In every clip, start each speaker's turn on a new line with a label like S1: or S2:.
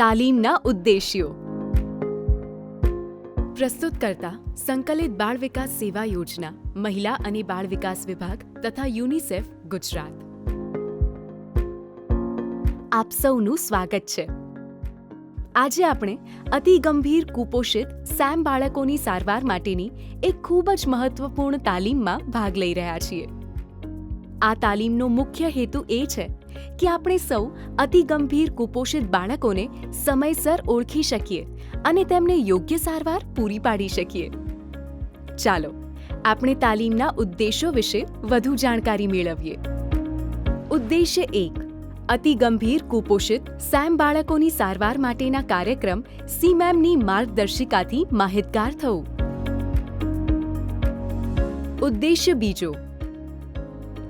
S1: તાલીમના ઉદ્દેશ્યો. પ્રસ્તુત કરતા સંકલિત બાળ વિકાસ સેવા યોજના, મહિલા અને બાળ વિકાસ વિભાગ તથા યુનિસેફ ગુજરાત. આપ સૌનું સ્વાગત છે. આજે આપણે અતિ ગંભીર કુપોષિત સેમ બાળકોની સારવાર માટેની એક ખૂબ જ મહત્વપૂર્ણ તાલીમમાં ભાગ લઈ રહ્યા છીએ. આ તાલીમનો મુખ્ય હેતુ એ છે કે આપણે સૌ અતિ ગંભીર કુપોષિત બાળકોને સમયસર ઓળખી શકીએ અને તેમને યોગ્ય સારવાર પૂરી પાડી શકીએ. ચાલો આપણે તાલીમના ઉદ્દેશો વિશે વધુ જાણકારી મેળવીએ. ઉદ્દેશ્ય 1. અતિ ગંભીર કુપોષિત સેમ બાળકોની સારવાર માટેના કાર્યક્રમ સીમેમની માર્ગદર્શિકાથી માહિતગાર થવું. ઉદ્દેશ્ય 2.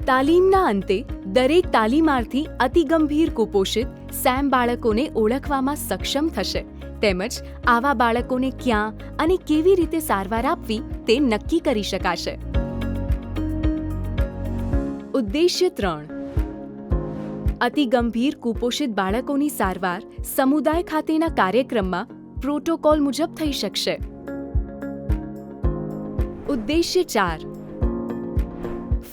S1: તાલીમના અંતે દરેક તાલીમાર્થી અતિ ગંભીર કુપોષિત સેમ બાળકોને ઓળખવામાં સક્ષમ થશે તેમજ આવા બાળકોને ક્યાં અને કેવી રીતે સારવાર આપવી તે નક્કી કરી શકાશે. ઉદ્દેશ્ય 3. અતિ ગંભીર કુપોષિત બાળકોની સારવાર સમુદાય ખાતેના કાર્યક્રમમાં પ્રોટોકોલ મુજબ થઈ શકશે. ઉદ્દેશ્ય 4.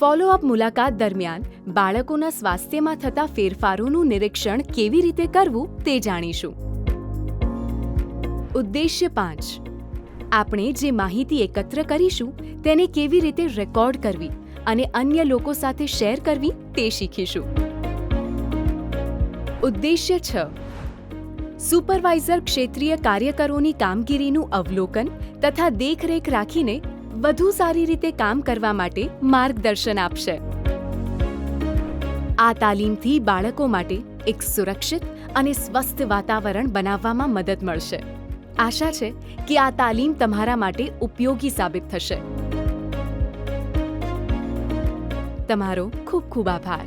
S1: ફોલોઅપ મુલાકાત દરમિયાન બાળકોના સ્વાસ્થ્યમાં થતા ફેરફારોનું નિરીક્ષણ કેવી રીતે કરવું તે જાણીશું. ઉદ્દેશ્ય 5. આપણે જે માહિતી એકત્ર કરીશું તેને કેવી રીતે રેકોર્ડ કરવી અને અન્ય લોકો સાથે શેર કરવી તે શીખીશું. ઉદ્દેશ્ય 6. સુપરવાઇઝર ક્ષેત્રીય કાર્યકરોની કામગીરીનું અવલોકન તથા દેખરેખ રાખીને વધુ સારી રીતે કામ કરવા માટે માર્ગદર્શન આપશે. આ તાલીમથી બાળકો માટે એક સુરક્ષિત અને સ્વસ્થ વાતાવરણ બનાવવામાં મદદ મળશે. આશા છે કે આ તાલીમ તમારા માટે ઉપયોગી સાબિત થશે. તમારો ખૂબ ખૂબ આભાર.